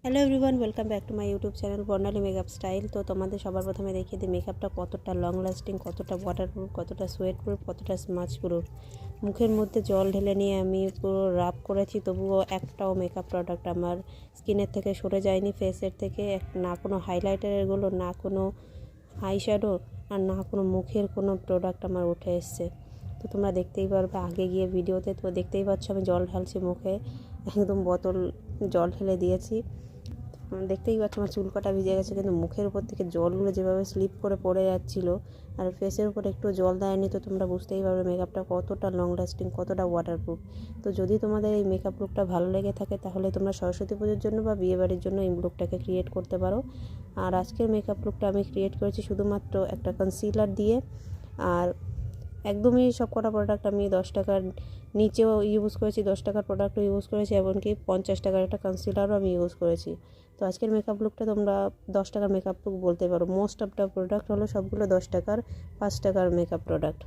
Hello everyone, welcome back to my YouTube channel Barnali makeup style. তো তোমাদের সবার প্রথমে দেখিয়ে দিই মেকআপটা কতটা লং লাস্টিং, কতটা ওয়াটারপ্রুফ, কতটা সোয়েট প্রুফ, কতটা স্মাচ প্রুফ। মুখের মধ্যে জল ঢেলে নিয়ে আমি পুরো রাব করেছি, তবুও একটাও মেকআপ প্রোডাক্ট আমার স্কিনের থেকে সরে যায়নি, ফেসের থেকে। না কোনো হাইলাইটারেরগুলো, না কোনো আইশ্যাডো, আর না কোনো মুখের কোনো প্রোডাক্ট আমার উঠে এসছে। তো তোমরা দেখতেই পারবে আগে গিয়ে ভিডিওতে, তো দেখতেই পাচ্ছ আমি জল ঢালছি মুখে, একদম বোতল জল ঢেলে দিয়েছি। দেখতেই পাচ্ছ আমার চুল কাটা ভিজে গেছে, কিন্তু মুখের উপর থেকে জলগুলো যেভাবে স্লিপ করে পড়ে যাচ্ছিল, আর ফেসের উপর একটু জল দেয়নি, তো তোমরা বুঝতেই পারবে মেকআপটা কতটা লং লাস্টিং, কতটা ওয়াটারপ্রুফ। তো যদি তোমাদের এই মেকআপ লুকটা ভালো লেগে থাকে, তাহলে তোমরা সরস্বতী পুজোর জন্য বা বিয়েবাড়ির জন্য এই লুকটাকে ক্রিয়েট করতে পারো। আর আজকের মেকআপ লুকটা আমি ক্রিয়েট করেছি শুধুমাত্র একটা কনসিলার দিয়ে, আর একদমই সব কটা প্রোডাক্ট আমি 10 টাকার নিচেও ইউজ করেছি, 10 টাকার প্রোডাক্টও ইউজ করেছি, এমনকি 50 টাকার একটা কনসিলারও আমি ইউজ করেছি। তো আজকের মেকআপ লুকটা তোমরা 10 টাকার মেকআপ লুক বলতে পারো। মোস্ট অফ দ্য প্রোডাক্ট হলো সবগুলো 10 টাকার, 5 টাকার মেকআপ প্রোডাক্ট।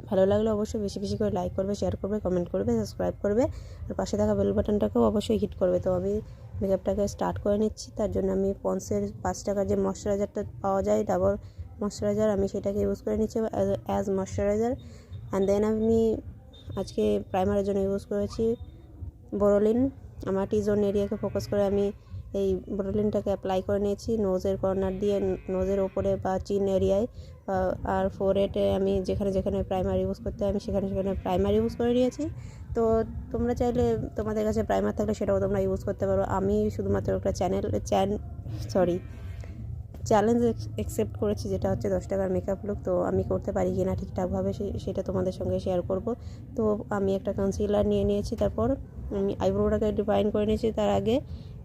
ভালো লাগলে অবশ্যই বেশি বেশি করে লাইক করবে, শেয়ার করবে, কমেন্ট করবে, সাবস্ক্রাইব করবে, আর পাশে থাকা বেল বাটনটাকেও অবশ্যই হিট করবে। তো আমি মেকআপটাকে স্টার্ট করে নিচ্ছি। তার জন্য আমি পন্সের 5 টাকার যে ময়শ্চারাইজারটা পাওয়া যায়, ডাবল ময়শ্চারাইজার, আমি সেটাকে ইউজ করে নিচ্ছি অ্যাজ ময়শ্চারাইজার। অ্যান্ড দেন আমি আজকে প্রাইমারের জন্য ইউজ করেছি বোরোলিন। আমার টি জোন এরিয়াকে ফোকাস করে আমি এই বোরোলিনটাকে অ্যাপ্লাই করে নিয়েছি নোজের কর্নার দিয়ে, নোজের ওপরে বা চিন এরিয়ায়, আর ফোরহেডে আমি যেখানে যেখানে প্রাইমার ইউজ করতে হয় আমি সেখানে সেখানে প্রাইমার ইউজ করে নিয়েছি। তো তোমরা চাইলে তোমাদের কাছে প্রাইমার থাকলে সেটাও তোমরা ইউজ করতে পারো। আমি শুধুমাত্র একটা চ্যালেঞ্জ অ্যাকসেপ্ট করেছি, যেটা হচ্ছে 10 টাকার মেকআপ লুক। তো আমি করতে পারি কি না ঠিকঠাকভাবে সেটা তোমাদের সঙ্গে শেয়ার করব। তো আমি একটা কনসিলার নিয়ে নিয়েছি, তারপর আমি আইব্রোটাকে ডিফাইন করে নিয়েছি। তার আগে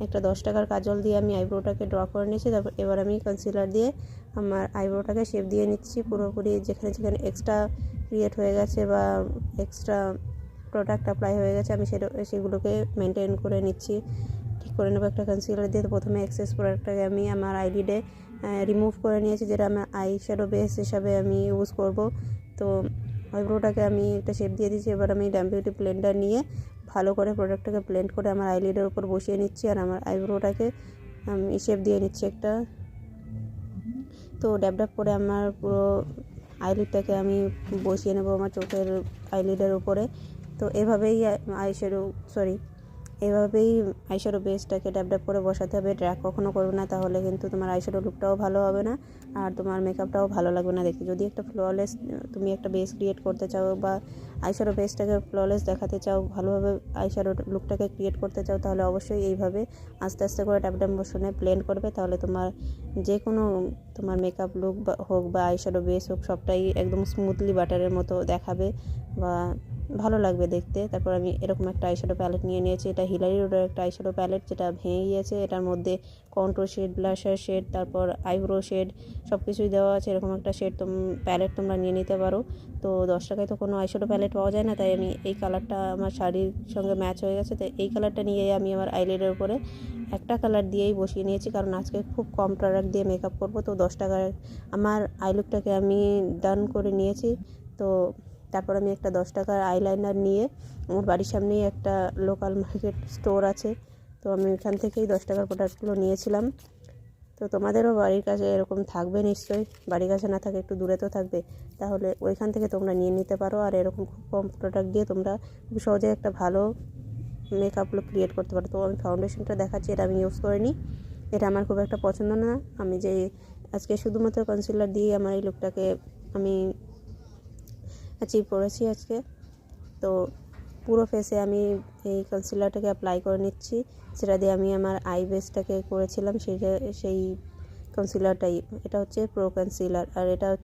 একটা 10 টাকার কাজল দিয়ে আমি আইব্রোটাকে ড্র করে নিয়েছি। তারপর এবার আমি কনসিলার দিয়ে আমার আইব্রোটাকে শেপ দিয়ে নিচ্ছি পুরোপুরি। যেখানে যেখানে এক্সট্রা ক্রিয়েট হয়ে গেছে বা এক্সট্রা প্রোডাক্ট অ্যাপ্লাই হয়ে গেছে, আমি সেগুলোকে মেনটেন করে নিচ্ছি, ঠিক করে নেবো একটা কনসিলার দিয়ে। তো প্রথমে এক্সেস প্রোডাক্টটাকে আমি আমার আইলিডে রিমুভ করে নিয়েছি, যেটা আমার আই শ্যাডো বেস হিসাবে আমি ইউজ করব। তো আইব্রোটাকে আমি একটা শেপ দিয়ে দিচ্ছি। এবার আমি ড্যাম বিউটি ব্লেন্ডার নিয়ে ভালো করে প্রোডাক্টটাকে ব্লেন্ড করে আমার আইলিডের উপর বসিয়ে নিচ্ছি, আর আমার আইব্রোটাকে আমি শেপ দিয়ে নিচ্ছি একটা। তো ড্যাব ড্যাব করে আমার পুরো আইলিডটাকে আমি বসিয়ে নেবো আমার চোখের আইলিডের উপরে। তো এভাবেই এভাবেই আইশ্যাডো বেসটাকে ড্যাব ড্যাব করে বসাতে হবে। ড্র্যাগ কখনো করবে না, তাহলে কিন্তু তোমার আইশ্যাডো লুকটাও ভালো হবে না, আর তোমার মেকআপটাও ভালো লাগবে না দেখতে। যদি একটা ফ্ললেস তুমি একটা বেস ক্রিয়েট করতে চাও, বা আইশ্যাডো বেসটাকে ফ্ললেস দেখাতে চাও, ভালোভাবে আইশ্যাডো লুকটাকে ক্রিয়েট করতে চাও, তাহলে অবশ্যই এইভাবে আস্তে আস্তে করে ড্যাব ড্যাব বসানে ব্লেন্ড করবে। তাহলে তোমার যে কোনো তোমার মেকআপ লুক হোক বা আইশ্যাডো বেস হোক, সবটাই একদম স্মুথলি বাটারের মতো দেখাবে বা ভালো লাগবে দেখতে। তারপর আমি এরকম একটা আইশ্যাডো প্যালেট নিয়ে নিয়েছি। এটা হিলারি রোডের একটা আইশ্যাডো প্যালেট, যেটা ভেঙে গিয়েছে। এটার মধ্যে কন্ট্রোল শেড, ব্লাশার শেড, তারপর আইব্রো শেড সব কিছুই দেওয়া আছে। এরকম একটা প্যালেট তোমরা নিয়ে নিতে পারো। তো 10 টাকায় তো কোনো আইশ্যাডো প্যালেট পাওয়া যায় না, তাই আমি এই কালারটা আমার শাড়ির সঙ্গে ম্যাচ হয়ে গেছে, তাই এই কালারটা নিয়ে আমি আমার আইলিডের উপরে একটা কালার দিয়েই বসিয়ে নিয়েছি, কারণ আজকে খুব কম প্রোডাক্ট দিয়ে মেকআপ করবো। তো 10 টাকার আমার আই লুকটাকে আমি ডান করে নিয়েছি। তো তারপর আমি একটা 10 টাকার আইলাইনার নিয়ে, আমার বাড়ির সামনেই একটা লোকাল মার্কেট স্টোর আছে, তো আমি ওখান থেকেই 10 টাকার প্রোডাক্টগুলো নিয়েছিলাম। তো তোমাদেরও বাড়ির কাছে এরকম থাকবে নিশ্চয়ই, বাড়ির কাছে না থাকে একটু দূরে তো থাকবে, তাহলে ওইখান থেকে তোমরা নিয়ে নিতে পারো। আর এরকম খুব কম প্রোডাক্ট দিয়ে তোমরা খুব সহজে একটা ভালো মেকআপ লুক ক্রিয়েট করতে পারো। তো আমি ফাউন্ডেশনটা দেখাচ্ছি, এটা আমি ইউজ করিনি, এটা আমার খুব একটা পছন্দ না। আমি যে আজকে শুধুমাত্র কনসিলার দিয়ে আমার এই লুকটাকে আমি অ্যাচিভ করেছি আজকে। তো পুরো ফেসে আমি এই কনসিলারটাকে অ্যাপ্লাই করে নিচ্ছি, সেটা দিয়ে আমি আমার আই বেসটাকে করেছিলাম, সেই কনসিলারটাই। এটা হচ্ছে প্রো কনসিলার, আর এটা